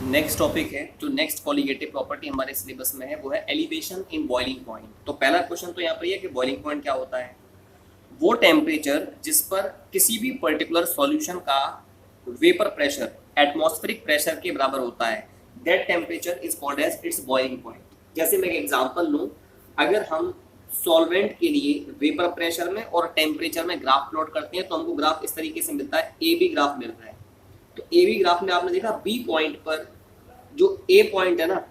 Next topic है जो next colligative property हमारे सिलेबस में है वो है एलिवेशन इन बॉइलिंग पॉइंट। तो पहला क्वेश्चन तो यहाँ पर ये है कि बॉइलिंग पॉइंट क्या होता है। वो टेम्परेचर जिस पर किसी भी पर्टिकुलर सॉल्यूशन का वेपर प्रेशर एटमॉस्फेरिक प्रेशर के बराबर होता है, that temperature is called as its boiling point. जैसे मैं एक एग्जांपल लूँ, अगर हम सॉल्वेंट के लिए वेपर प्रेशर में और टेम्परेचर में ग्राफ प्लॉट करते हैं तो हमको ग्राफ इस तरीके से मिलता है, ए बी ग्राफ मिल रहा है। तो ए बी ग्राफ में आपने देखा बी पॉइंट पर जो ए पॉइंट है ना,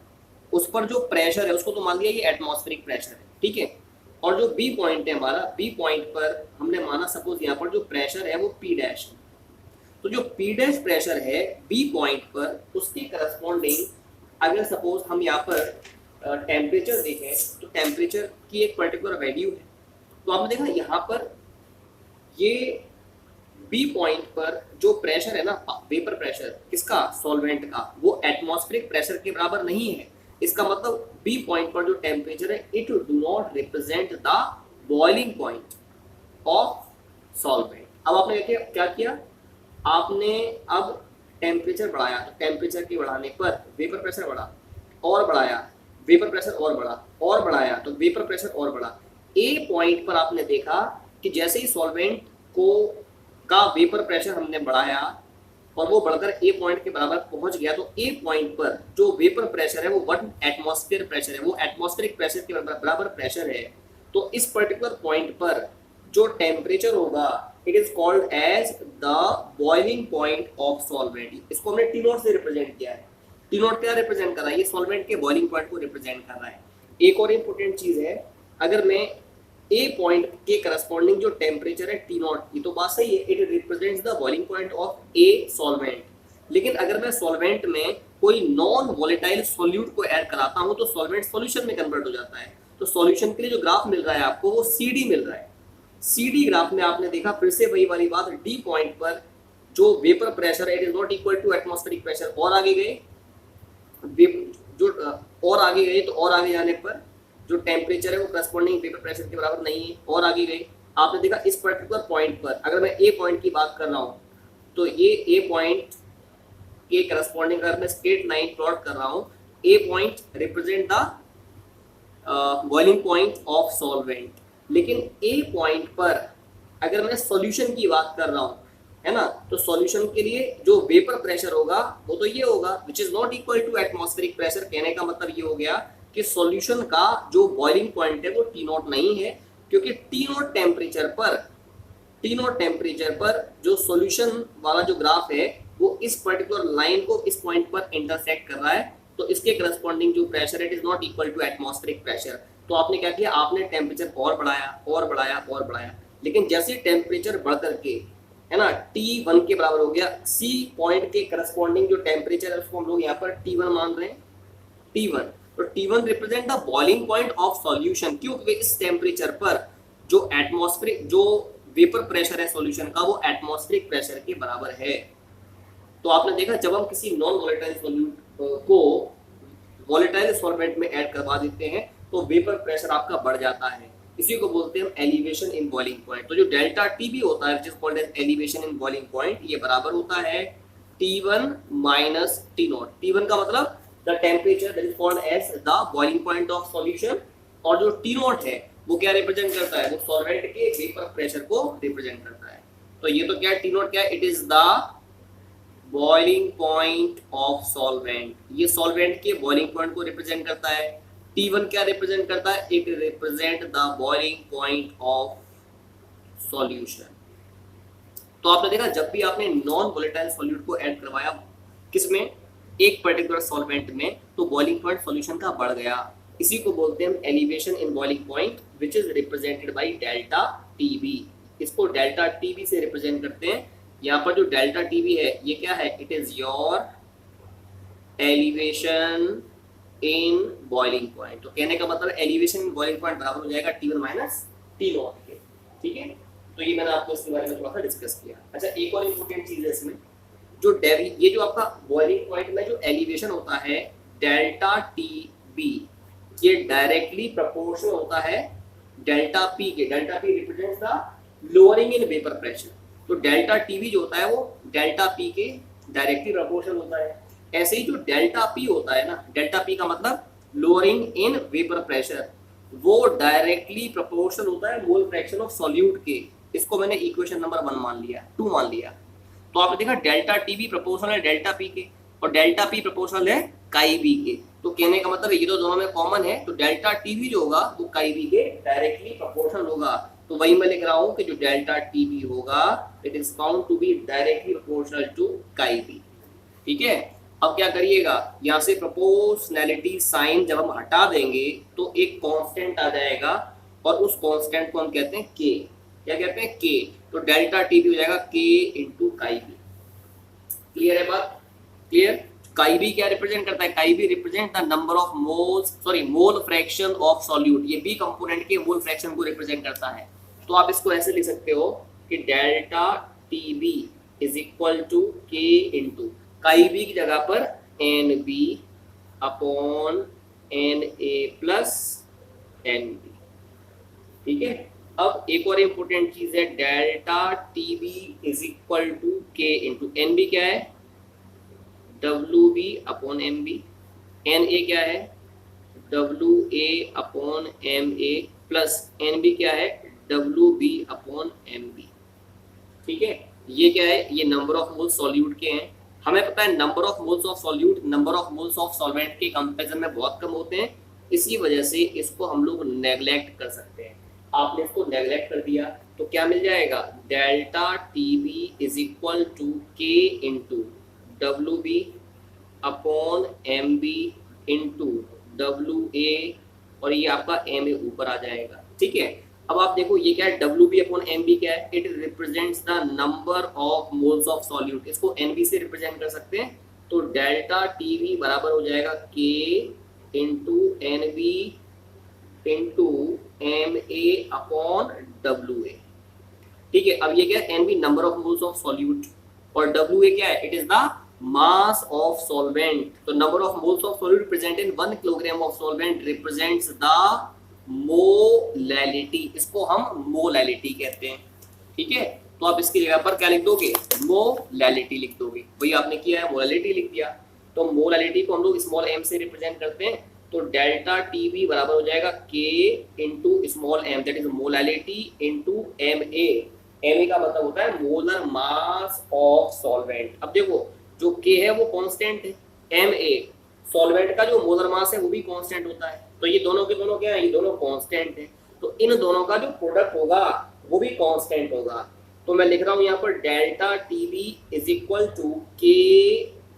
उस पर जो प्रेशर है उसको तो मान लिया ये एटमॉस्फेरिक प्रेशर है, ठीक है। और जो बी पॉइंट है हमारा, बी पॉइंट पर हमने माना सपोज यहाँ पर जो प्रेशर है वो पी डैश है। तो जो पी डैश प्रेशर है बी पॉइंट पर, उसके करस्पॉन्डिंग अगर सपोज हम यहाँ पर टेम्परेचर देखें तो टेम्परेचर की एक पर्टिकुलर वैल्यू है। तो आपने देखा यहाँ पर ये बी पॉइंट पर जो प्रेशर है ना, वेपर प्रेशर किसका, सॉल्वेंट का, वो एटमॉस्फेरिक प्रेशर के बराबर नहीं है। इसका मतलब बी पॉइंट पर जो टेम्परेचर है it do not represent the boiling point of solvent. अब आपने क्या किया, आपने अब टेम्परेचर बढ़ाया, तो टेम्परेचर के बढ़ाने पर वेपर प्रेशर बढ़ा और बढ़ाया, वेपर प्रेशर और बढ़ा और बढ़ाया, तो वेपर प्रेशर और बढ़ा। ए पॉइंट पर आपने देखा कि जैसे ही सॉल्वेंट को का वेपर प्रेशर हमने बढ़ाया और वो बढ़कर ए पॉइंट के बराबर पहुंच गया, तो ए पॉइंट पर जो वेपर प्रेशर है वो 1 एटमॉस्फेयर प्रेशर है, वो एटमॉस्फेरिक प्रेशर के बराबर प्रेशर है। तो इस पर्टिकुलर पॉइंट पर जो टेम्परेचर होगा it is called as the boiling point of solvent. इसको हमने टी नॉट से रिप्रेजेंट किया है। टी नॉट क्या रिप्रेजेंट कर रहा है, ये सॉल्वेंट के बॉइलिंग पॉइंट को रिप्रेजेंट कर रहा है। एक और इंपॉर्टेंट चीज है, अगर मैं ए पॉइंट के करस्पॉन्डिंग जो टेम्परेचर है टी नॉट, ये तो बात सही है, it represents the boiling point of a solvent. लेकिन अगर मैं सॉल्वेंट में कोई नॉन वोलेटाइल सॉल्यूट को ऐड कराता हूं तो सॉल्वेंट सॉल्यूशन में कन्वर्ट हो जाता है। तो सॉल्यूशन के लिए जो ग्राफ मिल रहा है आपको वो सी मिल रहा है। सी ग्राफ में आपने देखा फिर से वही वाली बात, डी पॉइंट पर जो वेपर प्रेशर है it is not equal to atmospheric pressure. और आगे गए जो और आगे गए तो और आगे जाने पर जो टेम्परेचर है वो करस्पॉन्डिंग वेपर प्रेशर के बराबर नहीं है। और आगे गए, आपने देखा इस पर्टिकुलर पॉइंट पर अगर मैं ए पॉइंट की बात कर रहा हूँ तो ये ए पॉइंट के करस्पॉन्डिंग अगर मैं स्ट्रेट लाइन प्लॉट कर रहा हूँ, A point represent the boiling point of solvent. लेकिन ए पॉइंट पर अगर मैं सॉल्यूशन की बात कर रहा हूँ, है ना, तो सॉल्यूशन के लिए जो वेपर प्रेशर होगा वो तो ये होगा which is not equal to atmospheric pressure. कहने का मतलब ये हो गया कि सॉल्यूशन का जो बॉइलिंग पॉइंट है वो टी नॉट नहीं है, क्योंकि टी नॉट टेम्परेचर पर जो सॉल्यूशन वाला जो ग्राफ है वो इस पर्टिकुलर लाइन को इस पॉइंट पर इंटरसेक्ट कर रहा है। तो इसके करस्पॉन्डिंग जो प्रेशर है it is not equal to atmospheric pressure. तो आपने क्या किया, आपने टेम्परेचर और बढ़ाया और बढ़ाया और बढ़ाया, लेकिन जैसे टेम्परेचर बढ़ करके, है ना, T1 के बराबर हो गया, सी पॉइंट के करस्पॉन्डिंग जो टेम्परेचर है उसको हम लोग यहाँ पर T1 मान रहे हैं, T1। तो T1 represent the boiling point of solution, क्योंकि इस टेम्परेचर पर जो एटमॉस्फेरिक जो वेपर प्रेशर है सॉल्यूशन का वो एटमॉस्फेरिक प्रेशर के बराबर है। तो आपने देखा जब हम किसी नॉन वोलेटाइल सॉल्यूट को वोलेटाइल सॉल्वेंट में ऐड करवा देते हैं तो वेपर प्रेशर आपका बढ़ जाता है। इसी को बोलते हैं हम एलिवेशन इन बॉइलिंग पॉइंट। तो जो डेल्टा टी भी होता है जिस called as elevation in boiling point, ये बराबर होता है T1 minus T not. T1 का मतलब the temperature that is called as the boiling point of solution, और जो टी नॉट है वो क्या रिप्रेजेंट करता है, वो सॉल्वेंट के वेपर प्रेशर को रिप्रेजेंट करता है। तो ये तो क्या है, टी नॉट क्या है, it is the boiling point of solvent. ये सॉल्वेंट के बॉइलिंग पॉइंट को रिप्रेजेंट करता है। T1 क्या रिप्रेजेंट करता है, it represent the boiling point of solution. तो आपने देखा जब भी आपने नॉन वोलेटाइल सॉल्यूट को ऐड करवाया किसमें, एक पर्टिकुलर सॉल्वेंट में, तो बॉइलिंग पॉइंट सॉल्यूशन का बढ़ गया। इसी को बोलते हैं elevation in boiling point which is represented by delta TB. इसको डेल्टा टीबी से रिप्रेजेंट करते हैं। यहाँ पर जो डेल्टा टीबी है ये क्या है, it is your elevation in boiling point. तो कहने का मतलब एलिवेशन इन बॉइलिंग पॉइंट बराबर हो जाएगा T1 माइनस टी नॉट के, ठीक है। तो ये मैंने आपको इसके बारे में थोड़ा सा डिस्कस किया। अच्छा, एक और इंपॉर्टेंट चीज है इसमें, जो ये जो आपका बॉइलिंग पॉइंट में जो एलिवेशन होता है डेल्टा टीबी, ये डायरेक्टली प्रोपोर्शनल होता है डेल्टा पी के। Delta P represents the lowering in vapour pressure. तो डेल्टा टीबी जो होता है वो डेल्टा पी के डायरेक्टली प्रोपोर्शनल होता है। ऐसे ही जो डेल्टा पी होता है ना, डेल्टा पी का मतलब लोअरिंग इन वेपर प्रेशर, वो डायरेक्टली प्रोपोर्शनल होता है मोल फ्रैक्शन ऑफ सॉल्यूट के। इसको मैंने इक्वेशन नंबर 1 मान लिया, 2 मान लिया। तो आपने देखा डेल्टा टी भी प्रोपोर्शनल है डेल्टा पी के, और डेल्टा पी प्रोपोर्शनल है काई बी के। तो कहने का मतलब ये तो दोनों में कॉमन है, तो डेल्टा टी भी जो होगा वो काई बी के डायरेक्टली प्रोपोर्शनल होगा। तो वही मैं लिख रहा हूं कि जो डेल्टा टी बी होगा it is found to be directly proportional to chi B. ठीक है, अब क्या करिएगा, यहाँ से प्रोपोर्शनैलिटी साइन जब हम हटा देंगे तो एक कांस्टेंट आ जाएगा, और उस कांस्टेंट को हम कहते हैं के। क्या कहते हैं? के। तो डेल्टा टी भी हो जाएगा K into chi B. Clear है बात? क्लियर। काई बी क्या रिप्रेजेंट करता है? Chi B represent the number of moles, sorry mole fraction of solute. ये बी कंपोनेंट के मोल फ्रैक्शन को रिप्रेजेंट करता है। तो आप इसको ऐसे लिख सकते हो कि delta T B is equal to K into chi B की जगह पर N B upon N A plus N B. ठीक है, अब एक और इंपॉर्टेंट चीज है, delta T B is equal to K into N B क्या है? W B upon M B. N A क्या है? W A upon M A plus N B क्या है? W B upon M B. ठीक है, ये क्या है? ये नंबर ऑफ मोल्स सॉल्यूट के हैं। हमें पता है number of moles of solute number of moles of solvent के कंपैरिजन में बहुत कम होते हैं, इसी वजह से इसको हम लोग नेग्लेक्ट कर सकते हैं। आपने इसको नेग्लेक्ट कर दिया तो क्या मिल जाएगा? Delta T B is equal to K into W B upon M B into W A, और ये आपका एम ए ऊपर आ जाएगा। ठीक है, अब आप देखो ये क्या है? W B upon M B क्या है? It represents the number of moles of solute. इसको एन बी से रिप्रेजेंट कर सकते हैं। तो डेल्टा टी बी बराबर हो जाएगा K into N B into M A upon W A. ठीक है, अब ये क्या है? N B number of moles of solute, और डब्ल्यू ए क्या है? It is the mass of solvent. तो number of moles of solute present in 1 kilogram of solvent represents the molality. इसको हम मोलैलिटी कहते हैं। ठीक है, तो आप इसकी जगह पर क्या लिख दोगे? मोलैलिटी लिख दोगे। वही आपने किया है, मोलैलिटी लिख दिया। तो मोलैलिटी को हम लोग स्मॉल एम से रिप्रेजेंट करते हैं। तो डेल्टा टी बी बराबर हो जाएगा K into small M, that is molality into M A. M A का मतलब होता है मोलर मास ऑफ सॉल्वेंट। अब देखो जो के है वो कांस्टेंट है, एम ए सॉल्वेंट का जो मोलर मास है वो भी कांस्टेंट होता है। तो ये दोनों के दोनों क्या है? ये दोनों कांस्टेंट है। तो इन दोनों का जो प्रोडक्ट होगा वो भी कांस्टेंट होगा। तो मैं लिख रहा हूं यहाँ पर delta T B is equal to K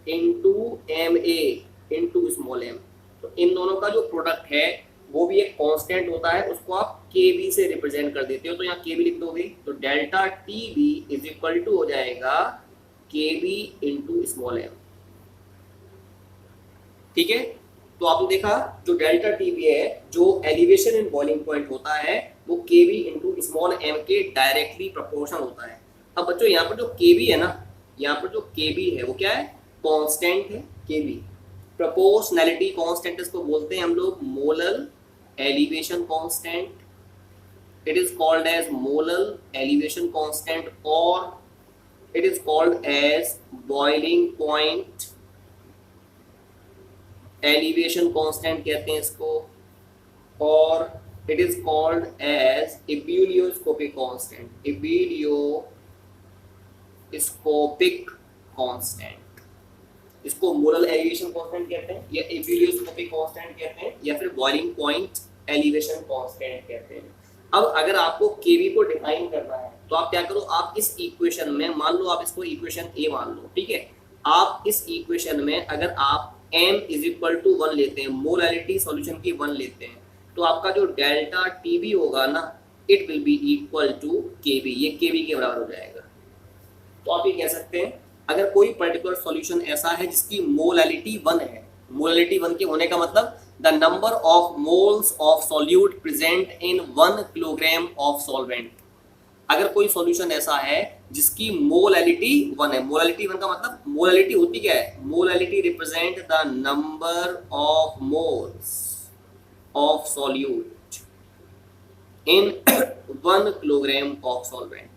into M A into small M. तो इन दोनों का जो प्रोडक्ट है वो भी एक कांस्टेंट होता है, उसको आप के बी से रिप्रेजेंट कर देते हो। तो यहाँ के बी लिख दोगे, तो delta T B is equal to हो जाएगा के बी इंटू स्मॉल एम। ठीक है, तो आपने देखा जो डेल्टा टी बी है, जो एलिवेशन इन बॉइलिंग पॉइंट होता है वो के बी इंटू स्मॉल एम के डायरेक्टली प्रोपोर्शनल होता है। अब बच्चों यहाँ पर जो के बी है ना, यहाँ पर जो के बी है वो क्या है? कांस्टेंट है। के बी प्रोपोर्शनैलिटी कांस्टेंट इसको बोलते हैं हम लोग, molar elevation constant, it is called as molar elevation constant or it is called as boiling point elevation constant कहते हैं इसको, और it is called as ebullioscopic constant, ebullioscopic constant। इसको मोलर एलिवेशन कांस्टेंट कहते हैं, या ebullioscopic कांस्टेंट कहते हैं, या फिर बॉइलिंग पॉइंट एलिवेशन कांस्टेंट कहते हैं। अब अगर आपको केवी को डिफाइन करना है तो आप क्या करो, आप इस इक्वेशन में मान लो, आप इसको इक्वेशन ए मान लो। ठीक है, आप इस इक्वेशन में अगर आप m इज इक्वल टू 1 लेते हैं, मोलैलिटी सॉल्यूशन की 1 लेते हैं, तो आपका जो डेल्टा टीबी होगा ना, it will be equal to KB. ये केबी के बराबर हो जाएगा। तो आप ये कह सकते हैं अगर कोई पर्टिकुलर सॉल्यूशन ऐसा है जिसकी मोलैलिटी 1 है, मोलैलिटी 1 के होने का मतलब the number of moles of solute present in 1 kilogram of solvent। अगर कोई सॉल्यूशन ऐसा है जिसकी मोलैलिटी 1 है, मोलैलिटी 1 का मतलब मोलैलिटी होती क्या है? Molality represent the number of moles of solute in 1 kilogram of solvent.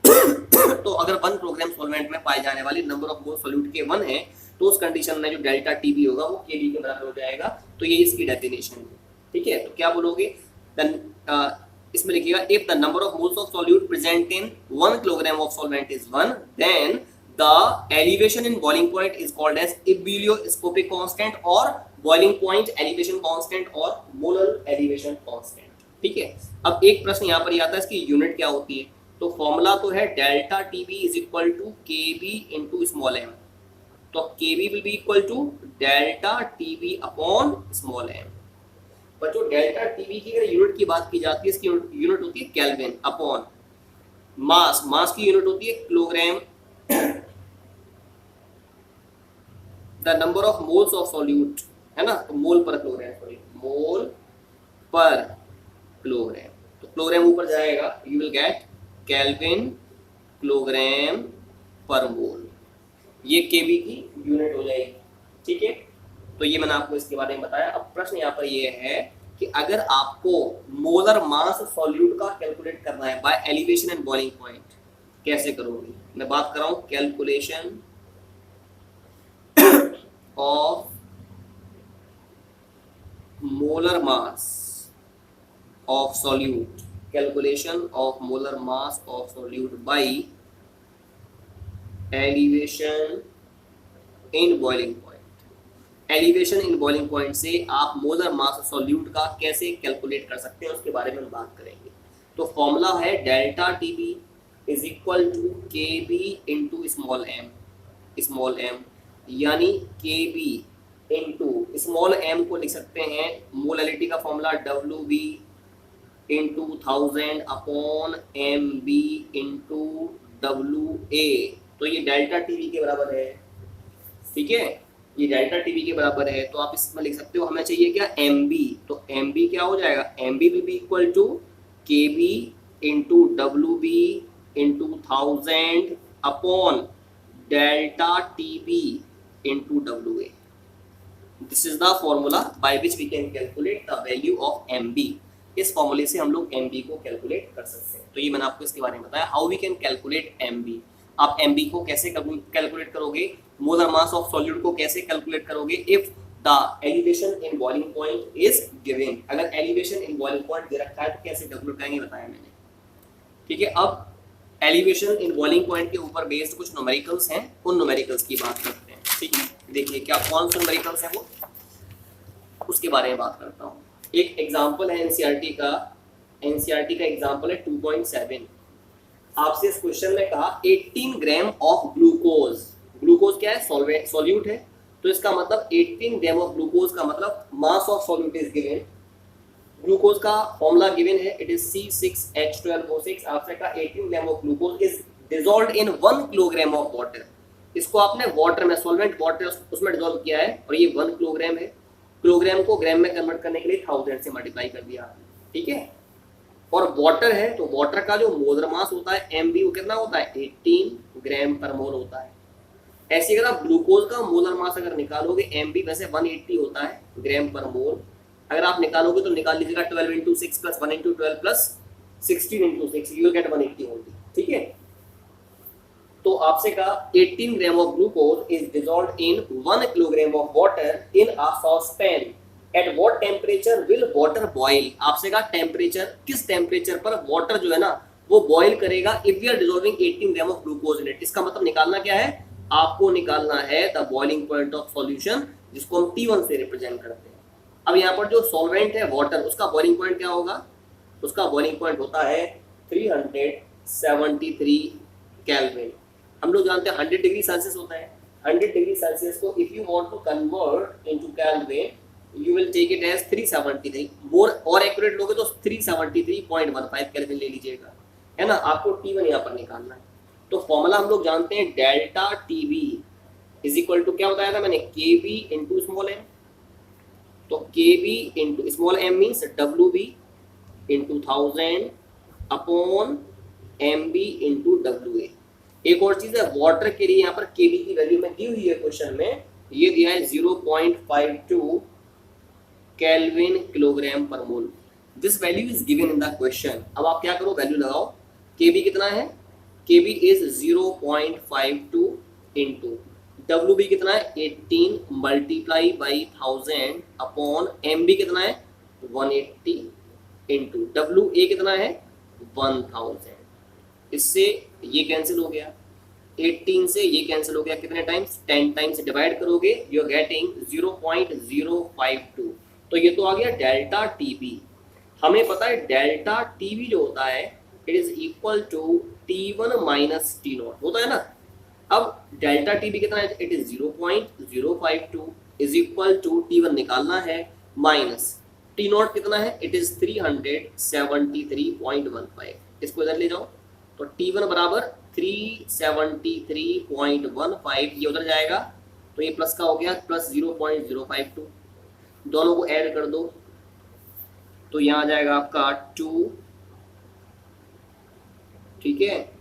तो अगर 1 किलोग्राम सॉल्वेंट में पाए जाने वाले नंबर ऑफ मोल सॉल्यूट के 1 है तो उस कंडीशन में जो डेल्टा टीबी होगा वो केबी के बराबर हो जाएगा। तो ये इसकी डेफिनेशन है, ठीक है। तो क्या बोलोगे, इसमें लिखिएगा if the number of moles of solute present in 1 kilogram of solvent is 1 then the elevation in boiling point is called as ebullioscopic constant और बॉइलिंग पॉइंट एलिवेशन कांस्टेंट और मोलर एलिवेशन कांस्टेंट, ठीक है। अब एक प्रश्न यहाँ पर आता है इसकी यूनिट क्या होती है, तो फॉर्मूला तो है delta TB is equal to KB into small M. तो KB will be equal to delta TB upon small M. पर जो डेल्टा टीबी की अगर यूनिट की बात की जाती है, इसकी यूनिट होती है केल्विन अपॉन मास, मास की यूनिट होती है kilogram, the number of moles of solute है ना, तो मोल पर किलोग्राम, सॉरी मोल पर किलोग्राम। तो किलोग्राम ऊपर जाएगा, you will get kelvin kilogram पर मोल, ये केबी की यूनिट हो जाएगी, ठीक है। तो ये मैंने आपको इसके बारे में बताया। अब प्रश्न यहाँ पर ये है कि अगर आपको मोलर मास सॉल्यूट का कैलकुलेट करना है by elevation and boiling point, कैसे करोगे। मैं बात कर रहा हूँ calculation of molar mass of solute, calculation of molar mass of solute by elevation in boiling point. Elevation in boiling point से आप मोलर मास सॉल्यूट का कैसे कैलकुलेट कर सकते हैं उसके बारे में हम बात करेंगे। तो फॉर्मूला है delta TB is equal to K B into small M, यानी K B into small M को लिख सकते हैं मोलैलिटी का formula W B into 1000 upon M B into W A. तो ये डेल्टा टीबी के बराबर है, ठीक है, ये डेल्टा टीबी के बराबर है। तो आप इसमें लिख सकते हो हमें चाहिए क्या, एम बी। तो एम बी क्या हो जाएगा, M B will be equal to K B into W B into 1000 upon delta TB into W A. This is the formula by which we can calculate the value of M B. इस फॉर्मूले से हम लोग M B को calculate कर सकते हैं। तो ये मैंने आपको इसके बारे में बताया, how we can calculate M B. आप एम बी को कैसे कैलकुलेट करोगे, मोलर मास ऑफ सॉल्यूट को कैसे कैलकुलेट करोगे, if the elevation in boiling point is given. अगर एलिवेशन इन बॉइलिंग पॉइंट दे रखा है तो कैसे कैलकुलेट करेंगे बताया मैंने, ठीक है। अब एलिवेशन इन बॉइलिंग पॉइंट के ऊपर बेस्ड कुछ न्यूमेरिकल्स हैं, उन न्यूमेरिकल्स की बात करते हैं, ठीक है। देखिए क्या कौन से न्यूमेरिकल्स हैं वो, उसके बारे में बात करता हूँ। एक एग्जाम्पल है एनसीईआरटी का एग्जाम्पल है 2.7। आपसे इस क्वेश्चन में कहा 18 ग्राम ऑफ ग्लूकोज, ग्लूकोज क्या है, सॉल्यूट है, तो इसका मतलब 18 ग्राम ऑफ ग्लूकोज का मतलब मास of solute is given. Glucose का फॉर्मूला गिवन है, इट इज C6H12O6। आपसे कहा 18 gram of glucose is dissolved in 1 kilogram of water. इसको आपने वाटर में, सॉल्वेंट वाटर उसमें डिसॉल्व किया है और ये 1 किलोग्राम है। किलोग्राम को ग्राम में कन्वर्ट करने के लिए 1000 से मल्टीप्लाई कर दिया, ठीक है। और वाटर है तो वाटर का जो मोलर मास होता है एम बी, वो कितना होता है 18 ग्राम पर मोल होता है। ऐसे अगर आप ग्लूकोज का मोलर मास अगर निकालोगे, एम बी वैसे 180 होता है ग्राम पर मोल, अगर आप निकालोगे तो निकाल लीजिएगा 12 into 6 plus 1 into 12 plus 16 into 6, you will get 180 only, ठीक है। तो आपसे कहा 18 gram of glucose is dissolved in 1 kilogram of water in a saucepan. At what temperature will water boil. आपसे कहा टेम्परेचर, किस टेम्परेचर पर वाटर जो है ना वो बॉइल करेगा if we are dissolving 18 gram of glucose in it. इसका मतलब निकालना क्या है, आपको निकालना है the boiling point of solution, जिसको हम T1 से रिप्रेजेंट करते हैं। अब यहाँ पर जो सॉल्वेंट है वाटर, उसका बॉइलिंग पॉइंट क्या होगा, उसका बॉइलिंग पॉइंट होता है 373 केल्विन। हम लोग जानते हैं 100 डिग्री सेल्सियस होता है। 100 डिग्री सेल्सियस को if you want to convert into Kelvin you will take it as 373। More और एक्यूरेट लोगे तो 373.15 केल्विन ले लीजिएगा, है ना। आपको T1 यहाँ पर निकालना है। तो फॉर्मूला हम लोग जानते हैं delta TB is equal to क्या बताया था मैंने, के बी इंटू स्मॉल एम। तो K B into small M means W B into 1000 upon M B into W A. एक और चीज है, वाटर के लिए यहाँ पर के बी की वैल्यू में दी हुई है क्वेश्चन में, ये दिया है 0.52 केल्विन किलोग्राम पर mole. This value is given in the question. अब आप क्या करो, वैल्यू लगाओ, के बी कितना है Kb इज 0.52 इंटू Wb कितना है 18 मल्टीप्लाई बाई 1000 अपॉन Mb कितना है 180 इंटू Wa कितना है 1000। इससे ये कैंसिल हो गया, 18 से ये कैंसिल हो गया, कितने टाइम्स 10 टाइम्स डिवाइड करोगे यू आर गेटिंग 0.052। तो ये तो आ गया डेल्टा टीबी। हमें पता है डेल्टा टीबी जो होता है it is equal to T1 minus T0 होता है ना। अब डेल्टा टीबी कितना है, it is 0.052 is equal to T1 निकालना है माइनस T0 कितना है, इट इज 373.15। इसको इधर ले जाओ तो T1 बराबर 373.15, ये उधर जाएगा तो ये प्लस का हो गया प्लस 0.052, दोनों को ऐड कर दो तो यहाँ आ जाएगा आपका 2, ठीक है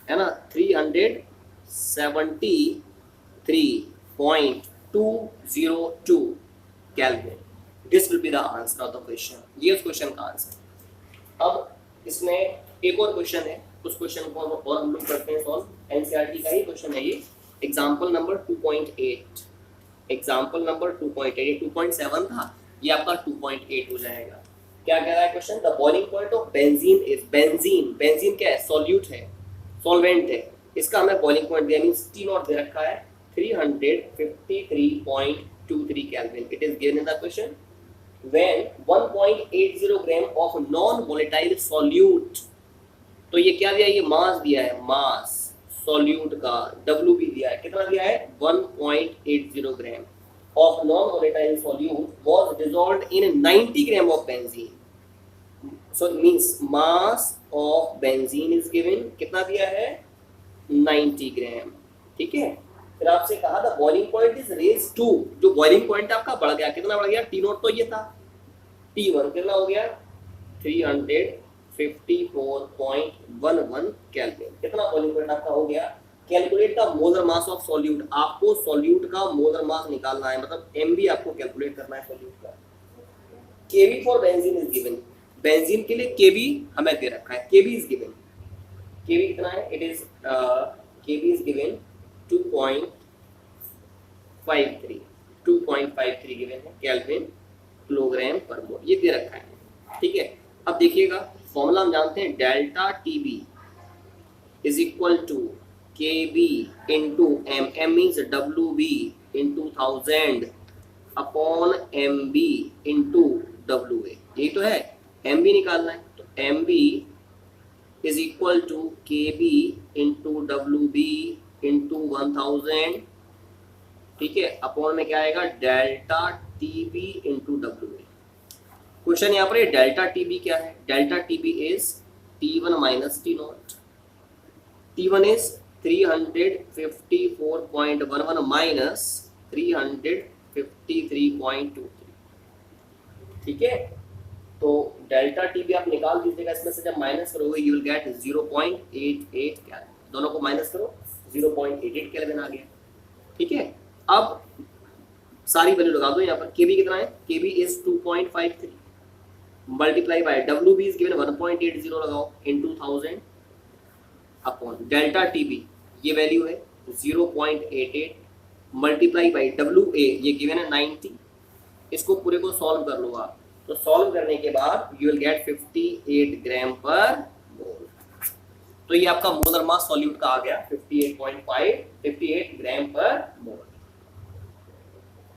ना, 373.202 kelvin. This will be the answer of the question. ये उस क्वेश्चन का आंसर। अब इसमें एक और क्वेश्चन है, उस क्वेश्चन को और हम लोग करते हैं सॉल्व। एनसीईआरटी का ही क्वेश्चन है ये, एग्जांपल नंबर 2.8। एग्जांपल नंबर 2.8, ये 2.7 था, ये आपका 2.8 हो जाएगा। क्या कह रहा है question, the boiling point of benzene is, benzene benzene क्या है, सॉल्यूट है, सॉल्वेंट है, इसका हमें बॉइलिंग पॉइंट दिया मींस T0 दे रखा है 353.23 kelvin. It is given in the question when 1.80 gram of non volatile solute, तो ये क्या दिया, ये मास दिया है, मास सॉल्यूट का Wb दिया है, कितना दिया है 1.80 gram of non volatile solute was dissolved in 90 gram of benzene. So it means mass of benzene is given, कितना दिया है 90 ग्राम, ठीक है। फिर आपसे कहा था boiling point is raise to, जो बॉइलिंग पॉइंट आपका बढ़ गया, कितना बढ़ गया, T0 तो ये था, T1 कितना हो गया 354.11 केल्विन। कितना बॉइलिंग पॉइंट आपका हो गया। Calculate the molar mass of solute, आपको सॉल्यूट का मोलर मास निकालना है, मतलब Mb आपको कैलकुलेट करना है सॉल्यूट का। Kb for benzene is given, benzene के लिए Kb हमें दे रखा है, Kb इज गिवन, Kb कितना है, it is Kb is given 2.53 given है केल्विन किलोग्राम पर मोल, ये दे रखा है, ठीक है। अब देखिएगा फॉर्मूला हम जानते हैं, delta TB is equal to Kb into M, M means WB into 1000 upon MB into WA, यही तो है, MB निकालना है, तो MB is equal to Kb into WB into 1000, ठीक है, अपॉन में क्या आएगा delta TB into WA। Question यहाँ पर डेल्टा टीबी क्या है, delta TB is T1 minus T0, T1 is 354.11 minus 353.23, ठीक है। तो डेल्टा टीबी आप निकाल दीजिएगा, इसमें से जब माइनस करोगे यू विल गेट 0.88 केल्विन, दोनों को माइनस करो 0.88 केल्विन आ गया, ठीक है। अब सारी वैल्यू लगा दो यहाँ पर, Kb कितना है, Kb is 2.53 multiply by WB is given 1.80 लगाओ इनटू 1000 अपॉन डेल्टा टीबी, ये वैल्यू है 0.88 मल्टीप्लाई बाय WA, ये गिवन है 90। इसको पूरे को सॉल्व कर लो आप, तो सॉल्व करने के बाद यू विल गेट 58 ग्राम पर मोल। तो ये आपका मोलर मास सॉल्यूट का आ गया 58 ग्राम पर